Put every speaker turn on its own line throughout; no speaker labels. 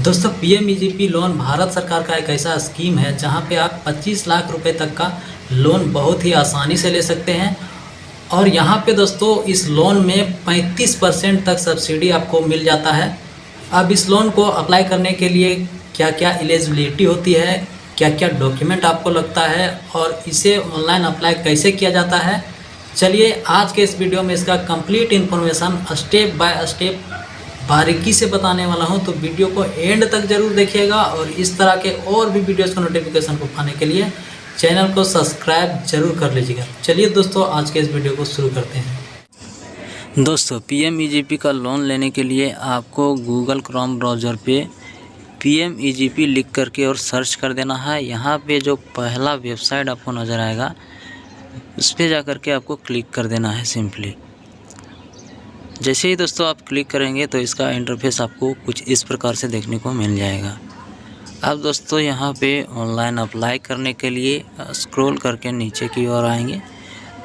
दोस्तों PMEGP loan Bharat सरकार का एक ऐसा स्कीम है जहां पे आप 25 लाख रुपए तक का लोन बहुत ही आसानी से ले सकते हैं। और यहां पे दोस्तों इस लोन में 35% तक सब्सिडी आपको मिल जाता है। अब इस लोन को अप्लाई करने के लिए क्या क्या एलिजिबिलिटी होती है, क्या क्या डॉक्यूमेंट आपको लगता है और इसे ऑनलाइन अप्लाई कैसे किया जाता है, चलिए आज के इस वीडियो में इसका complete information step by step बारीकी से बताने वाला हूं। तो वीडियो को एंड तक जरूर देखिएगा और इस तरह के और भी वीडियोस का नोटिफिकेशन को पाने के लिए चैनल को सब्सक्राइब जरूर कर लीजिएगा। चलिए दोस्तों आज के इस वीडियो को शुरू करते हैं। दोस्तों पीएमईजीपी का लोन लेने के लिए आपको गूगल क्रोम ब्राउज़र पे पीएमईजीपी लिख करके और सर्च कर देना है। यहाँ पे जो पहला वेबसाइट आपको नज़र आएगा उस पर जा कर के आपको क्लिक कर देना है सिंपली। जैसे ही दोस्तों आप क्लिक करेंगे तो इसका इंटरफेस आपको कुछ इस प्रकार से देखने को मिल जाएगा। अब दोस्तों यहाँ पे ऑनलाइन अप्लाई करने के लिए स्क्रॉल करके नीचे की ओर आएंगे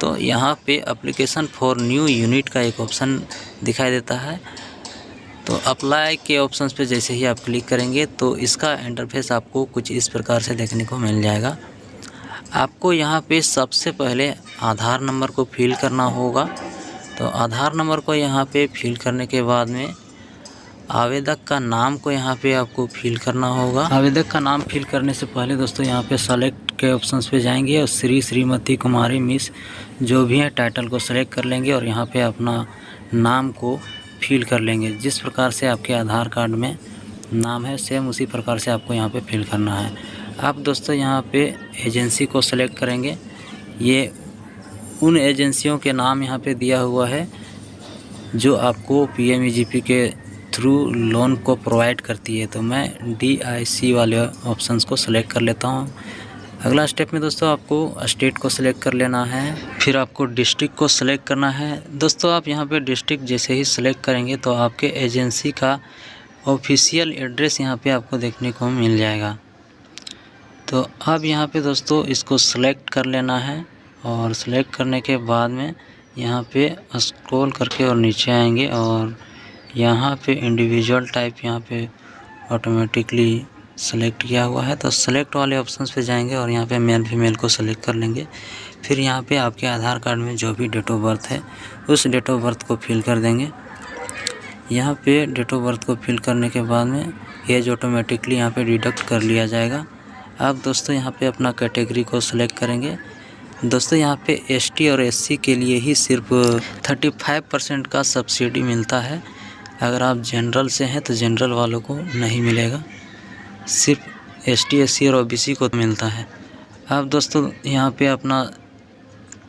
तो यहाँ पे एप्लीकेशन फॉर न्यू यूनिट का एक ऑप्शन दिखाई देता है। तो अप्लाई के ऑप्शन पे जैसे ही आप क्लिक करेंगे तो इसका इंटरफेस आपको कुछ इस प्रकार से देखने को मिल जाएगा। आपको यहाँ पे सबसे पहले आधार नंबर को फिल करना होगा। तो आधार नंबर को यहाँ पे फिल करने के बाद में आवेदक का नाम को यहाँ पे आपको फिल करना होगा। आवेदक का नाम फिल करने से पहले दोस्तों यहाँ पे सेलेक्ट के ऑप्शंस पे जाएंगे और श्री, श्रीमती, कुमारी, मिस जो भी है टाइटल को सेलेक्ट कर लेंगे और यहाँ पे अपना नाम को फिल कर लेंगे। जिस प्रकार से आपके आधार कार्ड में नाम है सेम उसी प्रकार से आपको यहाँ पे फिल करना है। आप दोस्तों यहाँ पे एजेंसी को सेलेक्ट करेंगे। ये उन एजेंसियों के नाम यहाँ पे दिया हुआ है जो आपको पीएमईजीपी के थ्रू लोन को प्रोवाइड करती है। तो मैं DIC वाले ऑप्शंस को सेलेक्ट कर लेता हूँ। अगला स्टेप में दोस्तों आपको स्टेट को सेलेक्ट कर लेना है, फिर आपको डिस्ट्रिक्ट को सेलेक्ट करना है। दोस्तों आप यहाँ पे डिस्ट्रिक्ट जैसे ही सेलेक्ट करेंगे तो आपके एजेंसी का ऑफिशियल एड्रेस यहाँ पे आपको देखने को मिल जाएगा। तो अब यहाँ पे दोस्तों इसको सेलेक्ट कर लेना है और सेलेक्ट करने के बाद में यहाँ पे स्क्रॉल करके और नीचे आएंगे और यहाँ पे इंडिविजुअल टाइप यहाँ पे ऑटोमेटिकली सेलेक्ट किया हुआ है। तो सेलेक्ट वाले ऑप्शंस पे जाएंगे और यहाँ पे मेल फीमेल को सेलेक्ट कर लेंगे। फिर यहाँ पे आपके आधार कार्ड में जो भी डेट ऑफ बर्थ है उस डेट ऑफ बर्थ को फिल कर देंगे। यहाँ पे डेट ऑफ बर्थ को फिल करने के बाद में एज ऑटोमेटिकली यहाँ पे डिडक्ट कर लिया जाएगा। अब दोस्तों यहाँ पे अपना कैटेगरी को सेलेक्ट करेंगे। दोस्तों यहाँ पे ST और SC के लिए ही सिर्फ 35% का सब्सिडी मिलता है। अगर आप जनरल से हैं तो जनरल वालों को नहीं मिलेगा, सिर्फ ST, SC और OBC को मिलता है। अब दोस्तों यहाँ पे अपना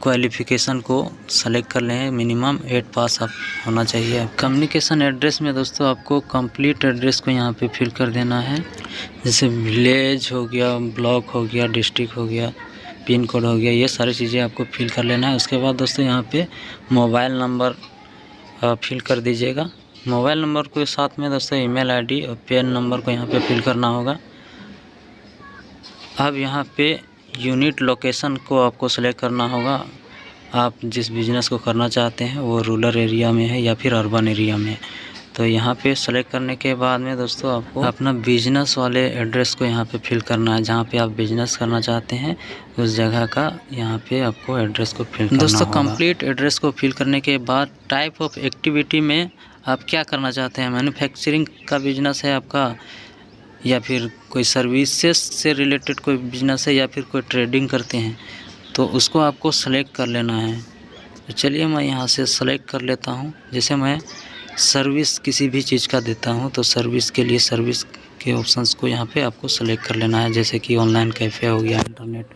क्वालिफ़िकेशन को सेलेक्ट कर लें। मिनिमम 8 पास आप होना चाहिए। कम्युनिकेशन एड्रेस में दोस्तों आपको कंप्लीट एड्रेस को यहाँ पे फिल कर देना है। जैसे विलेज हो गया, ब्लॉक हो गया, डिस्ट्रिक्ट हो गया, पिन कोड हो गया, ये सारी चीज़ें आपको फिल कर लेना है। उसके बाद दोस्तों यहाँ पे मोबाइल नंबर फिल कर दीजिएगा। मोबाइल नंबर के साथ में दोस्तों ईमेल ID और पैन नंबर को यहाँ पे फिल करना होगा। अब यहाँ पे यूनिट लोकेशन को आपको सेलेक्ट करना होगा। आप जिस बिज़नेस को करना चाहते हैं वो रूरल एरिया में है या फिर अर्बन एरिया में है। तो यहाँ पे सेलेक्ट करने के बाद में दोस्तों आपको अपना बिजनेस वाले एड्रेस को यहाँ पे फिल करना है। जहाँ पे आप बिजनेस करना चाहते हैं उस जगह का यहाँ पे आपको एड्रेस को फिल करना दोस्तों होगा। कंप्लीट एड्रेस को फिल करने के बाद टाइप ऑफ एक्टिविटी में आप क्या करना चाहते हैं, मैन्युफैक्चरिंग का बिजनेस है आपका या फिर कोई सर्विसेज से रिलेटेड कोई बिजनेस है या फिर कोई ट्रेडिंग करते हैं, तो उसको आपको सेलेक्ट कर लेना है। तो चलिए मैं यहाँ से सेलेक्ट कर लेता हूँ। जैसे मैं सर्विस किसी भी चीज़ का देता हूँ तो सर्विस के लिए सर्विस के ऑप्शंस को यहाँ पे आपको सेलेक्ट कर लेना है। जैसे कि ऑनलाइन कैफ़े हो गया, इंटरनेट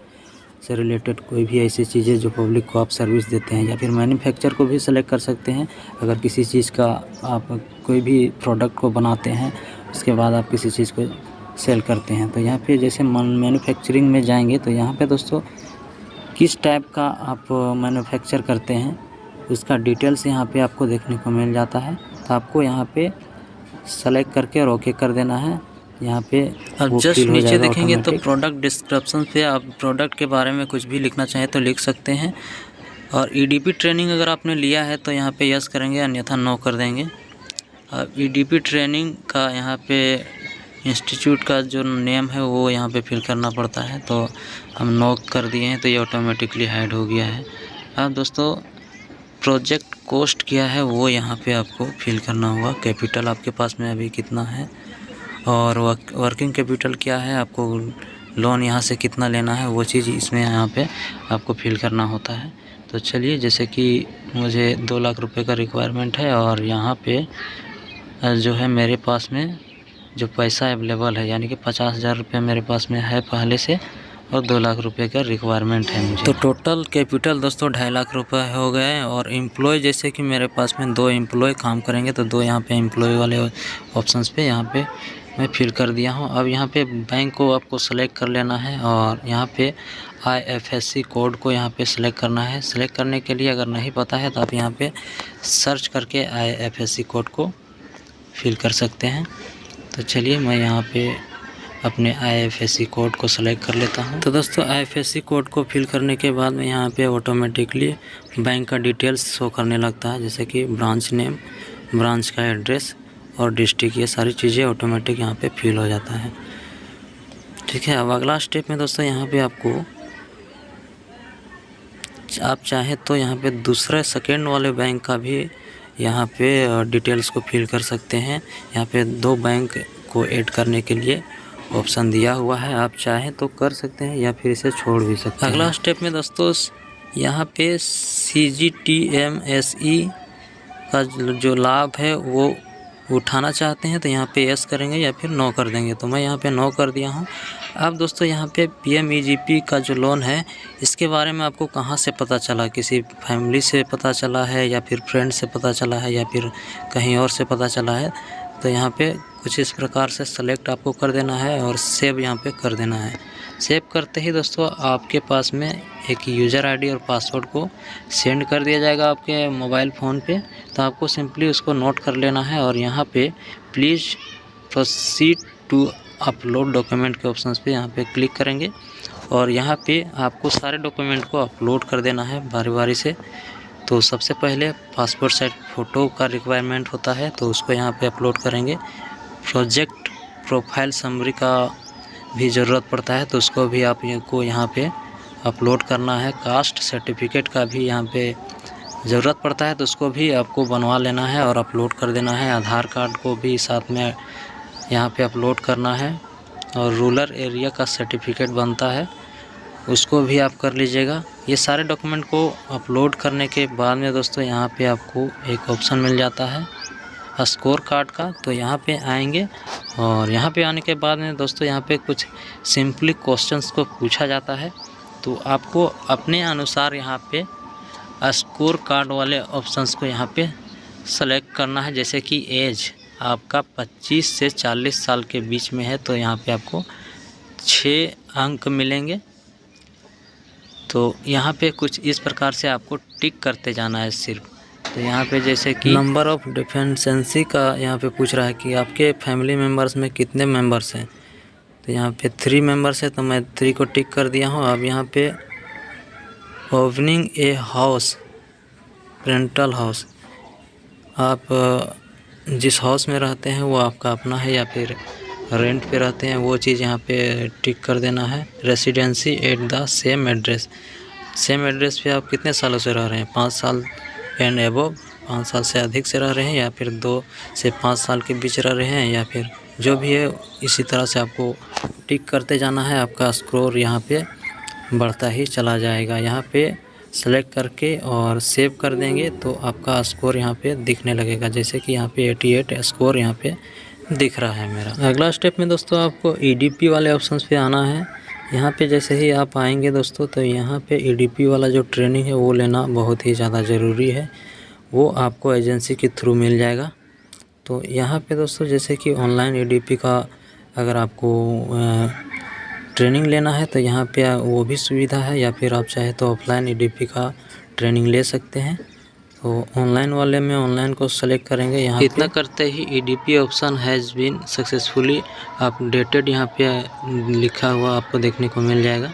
से रिलेटेड कोई भी ऐसी चीज़ें जो पब्लिक को आप सर्विस देते हैं, या फिर मैन्युफैक्चर को भी सेलेक्ट कर सकते हैं। अगर किसी चीज़ का आप कोई भी प्रोडक्ट को बनाते हैं उसके बाद आप किसी चीज़ को सेल करते हैं, तो यहाँ पे जैसे मैन्युफैक्चरिंग में जाएंगे तो यहाँ पे दोस्तों किस टाइप का आप मैन्युफैक्चर करते हैं उसका डिटेल्स यहाँ पे आपको देखने को मिल जाता है। तो आपको यहाँ पे सेलेक्ट करके और ओके कर देना है। यहाँ पे अब जस्ट नीचे देखेंगे तो प्रोडक्ट डिस्क्रिप्शन पे आप प्रोडक्ट के बारे में कुछ भी लिखना चाहें तो लिख सकते हैं। और EDP ट्रेनिंग अगर आपने लिया है तो यहाँ पे यस करेंगे, अन्यथा नो कर देंगे। EDP ट्रेनिंग का यहाँ पे
इंस्टीट्यूट का जो नेम है वो यहाँ पे फिल करना पड़ता है। तो हम नो कर दिए हैं तो ये ऑटोमेटिकली हाइड हो गया है। अब दोस्तों प्रोजेक्ट कॉस्ट क्या है वो यहाँ पे आपको फिल करना होगा। कैपिटल आपके पास में अभी कितना है और वर्किंग कैपिटल क्या है, आपको लोन यहाँ से कितना लेना है वो चीज़ इसमें यहाँ पे आपको फिल करना होता है। तो चलिए, जैसे कि मुझे 2 लाख रुपए का रिक्वायरमेंट है और यहाँ पे जो है मेरे पास में जो पैसा अवेलेबल है यानी कि 50,000 रुपये मेरे पास में है पहले से और 2 लाख रुपए का रिक्वायरमेंट है मुझे। तो टोटल कैपिटल दोस्तों 2.5 लाख रुपए हो गए। और एम्प्लॉय जैसे कि मेरे पास में 2 एम्प्लॉय काम करेंगे तो 2 यहाँ पे एम्प्लॉय वाले ऑप्शंस पे यहाँ पे मैं फिल कर दिया हूँ। अब यहाँ पे बैंक को आपको सेलेक्ट कर लेना है और यहाँ पे IFSC कोड को यहाँ पे सेलेक्ट करना है। सेलेक्ट करने के लिए अगर नहीं पता है तो आप यहाँ पे सर्च करके IFSC कोड को फिल कर सकते हैं। तो चलिए मैं यहाँ पे अपने IFSC कोड को सेलेक्ट कर लेता हूँ। तो दोस्तों IFSC कोड को फिल करने के बाद में यहाँ पे ऑटोमेटिकली बैंक का डिटेल्स शो करने लगता है, जैसे कि ब्रांच नेम, ब्रांच का एड्रेस और डिस्ट्रिक्ट, ये सारी चीज़ें ऑटोमेटिक यहाँ पे फिल हो जाता है। ठीक है। अब अगला स्टेप में दोस्तों यहाँ पे आपको आप चाहे तो यहाँ पे दूसरे सेकेंड वाले बैंक का भी यहाँ पे डिटेल्स को फिल कर सकते हैं। यहाँ पे 2 बैंक को ऐड करने के लिए ऑप्शन दिया हुआ है, आप चाहें तो कर सकते हैं या फिर इसे छोड़ भी सकते हैं। अगला स्टेप में दोस्तों यहाँ पे CGTMSE का जो लाभ है वो उठाना चाहते हैं तो यहाँ पे यस करेंगे या फिर नो कर देंगे। तो मैं यहाँ पे नो कर दिया हूँ। अब दोस्तों यहाँ पे PMEGP का जो लोन है इसके बारे में आपको कहाँ से पता चला, किसी फैमिली से पता चला है या फिर फ्रेंड से पता चला है या फिर कहीं और से पता चला है, तो यहाँ पे कुछ इस प्रकार से सेलेक्ट आपको कर देना है और सेव यहाँ पे कर देना है। सेव करते ही दोस्तों आपके पास में एक यूज़र ID और पासवर्ड को सेंड कर दिया जाएगा आपके मोबाइल फ़ोन पे। तो आपको सिंपली उसको नोट कर लेना है और यहाँ पे please proceed to upload document के ऑप्शंस पे यहाँ पे क्लिक करेंगे और यहाँ पे आपको सारे डॉक्यूमेंट को अपलोड कर देना है बारी बारी से। तो सबसे पहले पासपोर्ट साइज फ़ोटो का रिक्वायरमेंट होता है तो उसको यहाँ पे अपलोड करेंगे। प्रोजेक्ट प्रोफाइल समरी का भी ज़रूरत पड़ता है तो उसको भी आप को यहाँ पे अपलोड करना है। कास्ट सर्टिफिकेट का भी यहाँ पे ज़रूरत पड़ता है तो उसको भी आपको बनवा लेना है और अपलोड कर देना है। आधार कार्ड को भी साथ में यहाँ पे अपलोड करना है और रूरल एरिया का सर्टिफिकेट बनता है उसको भी आप कर लीजिएगा। ये सारे डॉक्यूमेंट को अपलोड करने के बाद में दोस्तों यहाँ पे आपको एक ऑप्शन मिल जाता है स्कोर कार्ड का। तो यहाँ पे आएंगे और यहाँ पे आने के बाद में दोस्तों यहाँ पे कुछ सिंपली क्वेश्चंस को पूछा जाता है तो आपको अपने अनुसार यहाँ पे स्कोर कार्ड वाले ऑप्शंस को यहाँ पे सेलेक्ट करना है। जैसे कि एज आपका 25 से 40 साल के बीच में है तो यहाँ पे आपको 6 अंक मिलेंगे। तो यहाँ पे कुछ इस प्रकार से आपको टिक करते जाना है सिर्फ। तो यहाँ पे जैसे कि नंबर ऑफ़ डिफेंसेंसी का यहाँ पे पूछ रहा है कि आपके फैमिली मेम्बर्स में कितने मेंबर्स हैं, तो यहाँ पे 3 मेंबर्स है तो मैं 3 को टिक कर दिया हूँ। अब यहाँ पे ओवनिंग ए हाउस, रेंटल हाउस, आप जिस हाउस में रहते हैं वो आपका अपना है या फिर रेंट पे रहते हैं वो चीज़ यहाँ पे टिक कर देना है। Residency at the same address, same address पे आप कितने सालों से रह रहे हैं, 5 साल एंड एबव, 5 साल से अधिक से रह रहे हैं या फिर 2 से 5 साल के बीच रह रहे हैं या फिर जो भी है इसी तरह से आपको टिक करते जाना है। आपका स्कोर यहाँ पे बढ़ता ही चला जाएगा। यहाँ पे सेलेक्ट करके और सेव कर देंगे तो आपका स्कोर यहाँ पे दिखने लगेगा। जैसे कि यहाँ पे 88 स्कोर यहाँ पे दिख रहा है मेरा। अगला स्टेप में दोस्तों आपको EDP वाले ऑप्शंस पे आना है। यहाँ पे जैसे ही आप आएंगे दोस्तों तो यहाँ पे EDP वाला जो ट्रेनिंग है वो लेना बहुत ही ज़्यादा ज़रूरी है, वो आपको एजेंसी के थ्रू मिल जाएगा। तो यहाँ पे दोस्तों जैसे कि ऑनलाइन EDP का अगर आपको ट्रेनिंग लेना है तो यहाँ पे वो भी सुविधा है या फिर आप चाहे तो ऑफलाइन EDP का ट्रेनिंग ले सकते हैं। तो ऑनलाइन वाले में ऑनलाइन को सेलेक्ट करेंगे। यहाँ इतना करते ही EDP option has been successfully updated यहाँ पे लिखा हुआ आपको देखने को मिल जाएगा।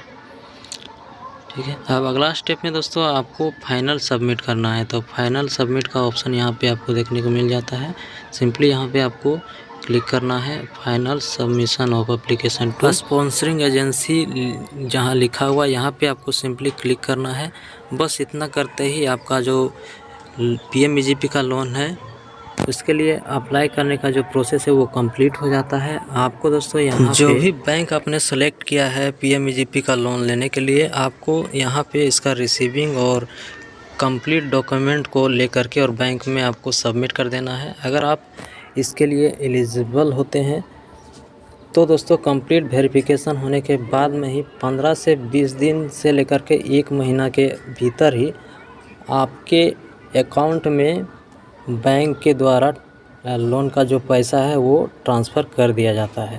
ठीक है। अब अगला स्टेप में दोस्तों आपको फाइनल सबमिट करना है। तो फाइनल सबमिट का ऑप्शन यहाँ पे आपको देखने को मिल जाता है। सिंपली यहाँ पे आपको क्लिक करना है। Final submission of application to sponsoring agency जहां लिखा हुआ यहाँ पे आपको सिंपली क्लिक करना है। बस इतना करते ही आपका जो PMEGP का लोन है उसके लिए अप्लाई करने का जो प्रोसेस है वो कंप्लीट हो जाता है। आपको दोस्तों यहाँ जो भी बैंक आपने सेलेक्ट किया है PMEGP का लोन लेने के लिए, आपको यहाँ पे इसका रिसीविंग और कंप्लीट डॉक्यूमेंट को लेकर के और बैंक में आपको सबमिट कर देना है। अगर आप इसके लिए एलिजिबल होते हैं तो दोस्तों कंप्लीट वेरिफिकेशन होने के बाद में ही 15 से 20 दिन से लेकर के 1 महीना के भीतर ही आपके अकाउंट में बैंक के द्वारा लोन का जो पैसा है वो ट्रांसफ़र कर दिया जाता है।